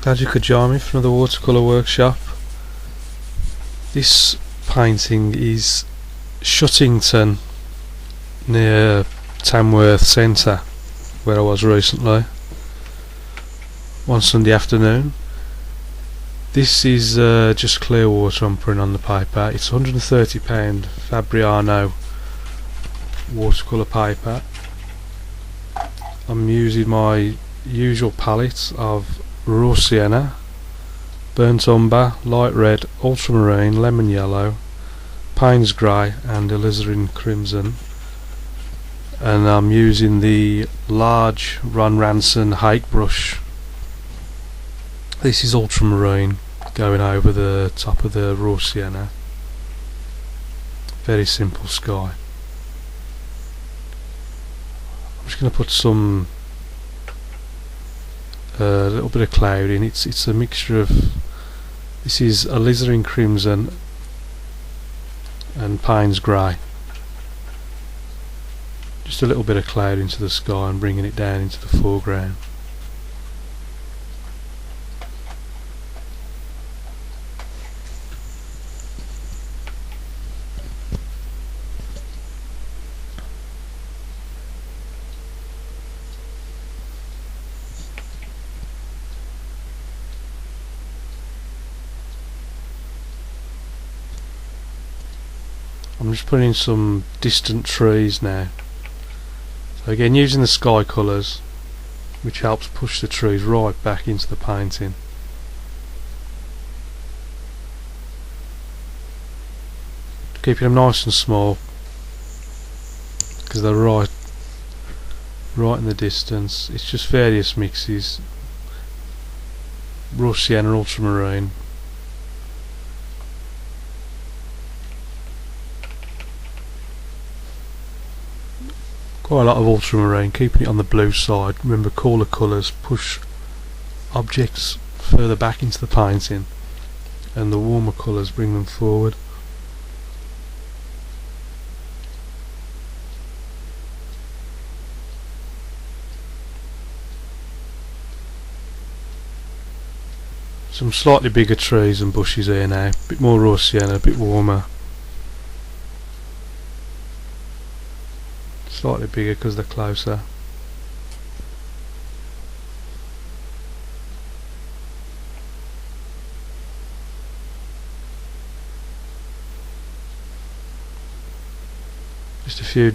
Glad you could join me for another watercolour workshop. This painting is Shuttington near Tamworth centre, where I was recently, one Sunday afternoon. This is just clear water I'm putting on the paper. It's £130 Fabriano Watercolour Paper. I'm using my usual palette of Raw Sienna, Burnt Umber, Light Red, Ultramarine, Lemon Yellow, Payne's Grey and Alizarin Crimson, and I'm using the large Ron Ranson hake brush. This is Ultramarine going over the top of the Raw Sienna. Very simple sky. I'm just going to put some a little bit of cloud in. It's a mixture of, this is Alizarin Crimson and Payne's Grey. Just a little bit of cloud into the sky and bringing it down into the foreground. I'm just putting in some distant trees now. So again, using the sky colours, which helps push the trees right back into the painting. Keeping them nice and small, because they're right in the distance. It's just various mixes. Raw Sienna, Ultramarine. Quite a lot of ultramarine, keeping it on the blue side. Remember, cooler colours push objects further back into the painting, and the warmer colours bring them forward. Some slightly bigger trees and bushes here now, a bit more raw sienna, a bit warmer. Slightly bigger because they're closer. Just a few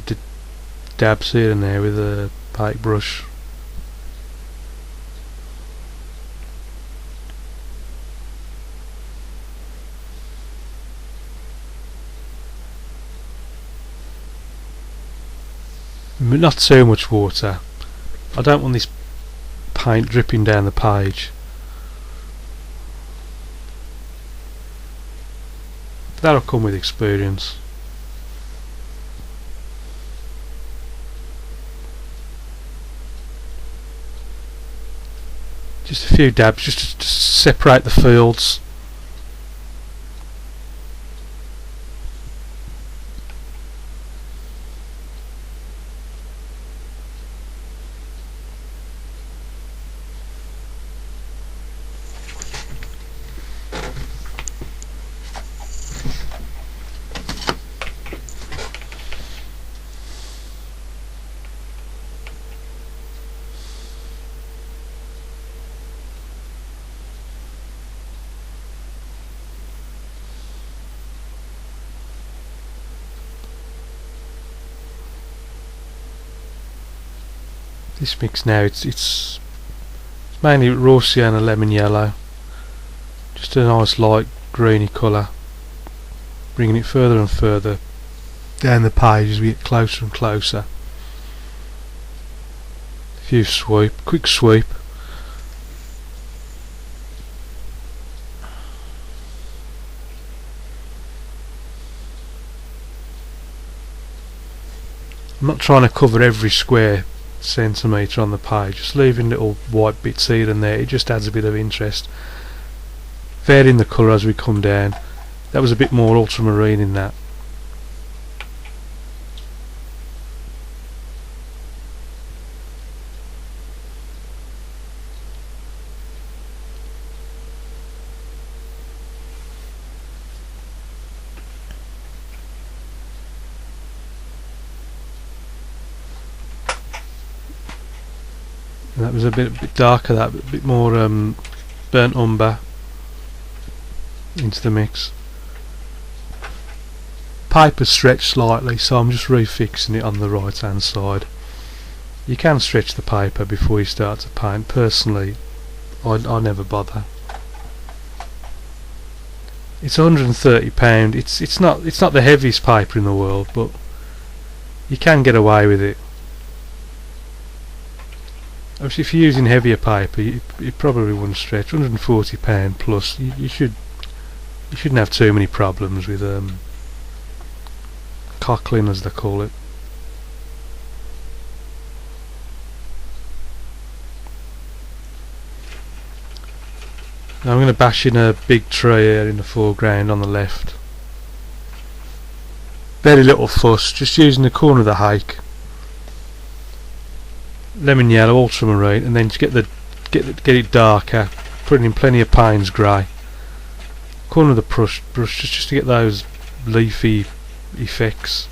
dabs here and there with a paintbrush. Not too much water. I don't want this paint dripping down the page. That'll come with experience. Just a few dabs just to separate the fields. This mix now, it's mainly raw sienna, lemon yellow, just a nice light greeny colour, bringing it further and further down the page as we get closer and closer. A few quick sweep. I'm not trying to cover every square centimetre on the page, just leaving little white bits here and there. It just adds a bit of interest, varying the colour as we come down. That was a bit more ultramarine in that. And that was a bit darker, that a bit more burnt umber into the mix. Paper stretched slightly, so I'm just refixing it on the right hand side. You can stretch the paper before you start to paint. Personally, I never bother. It's £130. It's not the heaviest paper in the world, but you can get away with it. Obviously, if you're using heavier paper, you probably wouldn't stretch. £140 plus. You shouldn't have too many problems with cockling, as they call it. Now I'm going to bash in a big tree here in the foreground on the left. Very little fuss, just using the corner of the hake, lemon yellow, ultramarine, and then to get it darker, putting in plenty of Payne's grey. Corner of the brush just to get those leafy effects.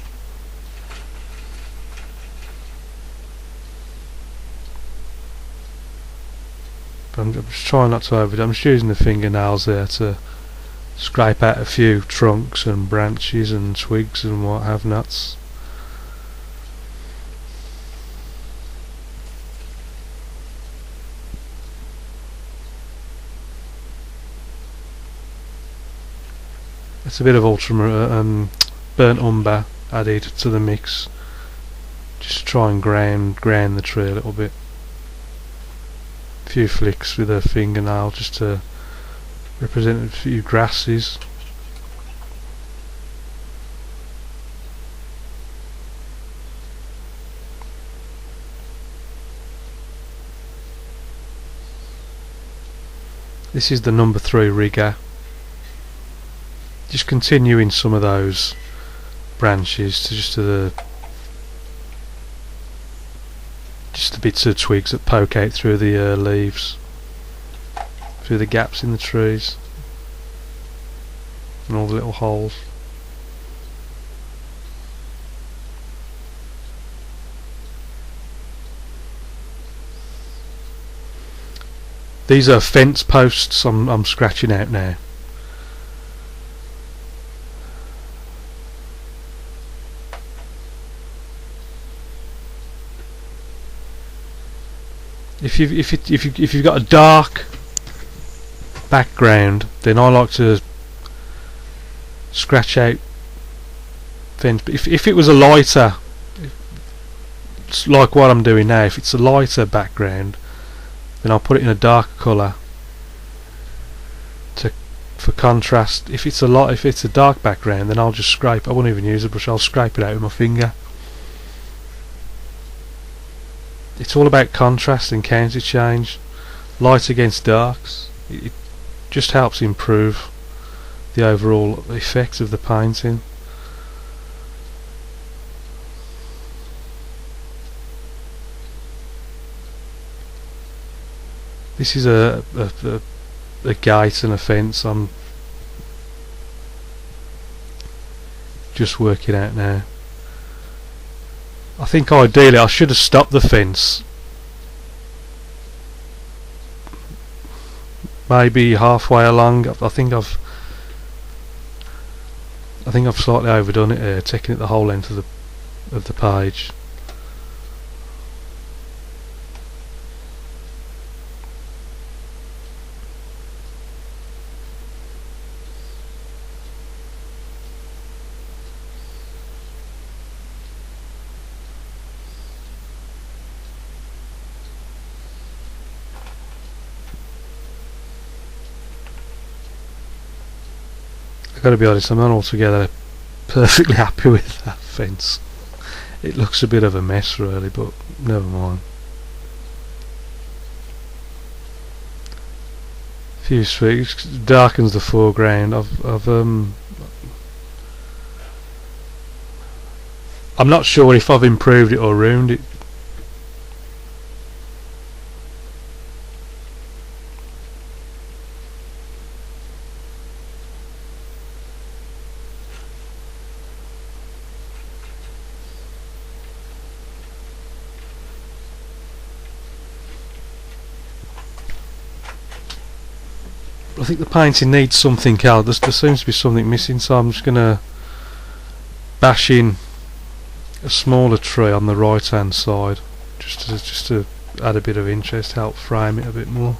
But I'm just trying not to overdo it. I'm just using the fingernails there to scrape out a few trunks and branches and twigs and what have nots. It's a bit of burnt umber added to the mix, just to try and ground the tree a little bit. A few flicks with a fingernail just to represent a few grasses. This is the number 3 rigger. Just continuing some of those branches to the bits of twigs that poke out through the leaves, through the gaps in the trees, and all the little holes. These are fence posts I'm scratching out now. If you've got a dark background, then I like to scratch out fence. But if it was a lighter, it's like what I'm doing now, if it's a lighter background, then I'll put it in a darker colour for contrast. If it's a dark background, then I'll just scrape. I won't even use a brush. I'll scrape it out with my finger. It's all about contrast and counter change, light against darks. It just helps improve the overall effect of the painting. This is a gate and a fence. I'm just working out now. I think ideally I should have stopped the fence maybe halfway along. I think I've slightly overdone it here, taking it the whole length of the page. I've got to be honest, I'm not altogether perfectly happy with that fence. It looks a bit of a mess really, but never mind. Few streaks darkens the foreground. I'm not sure if I've improved it or ruined it. I think the painting needs something else. There seems to be something missing, so I'm just going to bash in a smaller tree on the right hand side just to add a bit of interest, help frame it a bit more.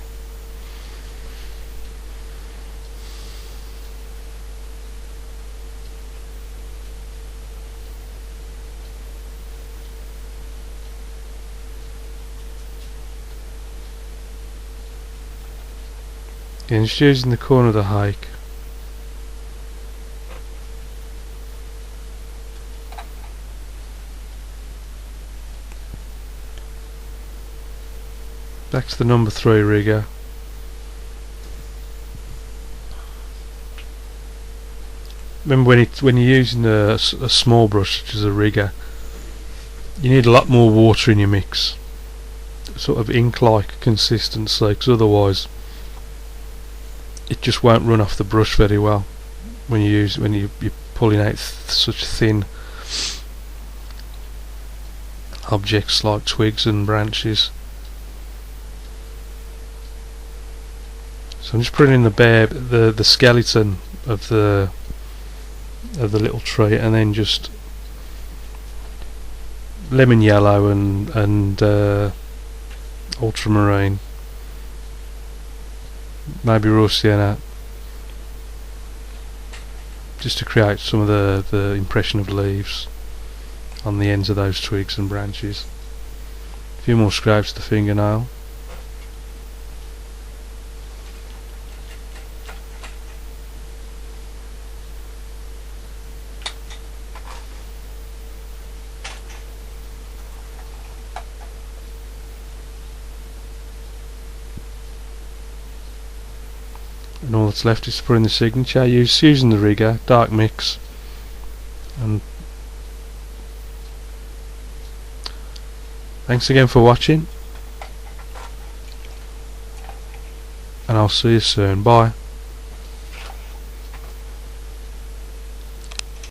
Again, just using the corner of the hake. Back to the number 3 rigger. Remember when you're using a small brush such as a rigger, you need a lot more water in your mix, sort of ink-like consistency, because otherwise it just won't run off the brush very well when you're pulling out such thin objects like twigs and branches. So I'm just putting in the skeleton of the little tree, and then just lemon yellow and ultramarine, maybe raw sienna, just to create some of the impression of leaves on the ends of those twigs and branches. A few more scrapes of the fingernail. And all that's left is to put in the signature, using the rigger, dark mix, and thanks again for watching, and I'll see you soon. Bye.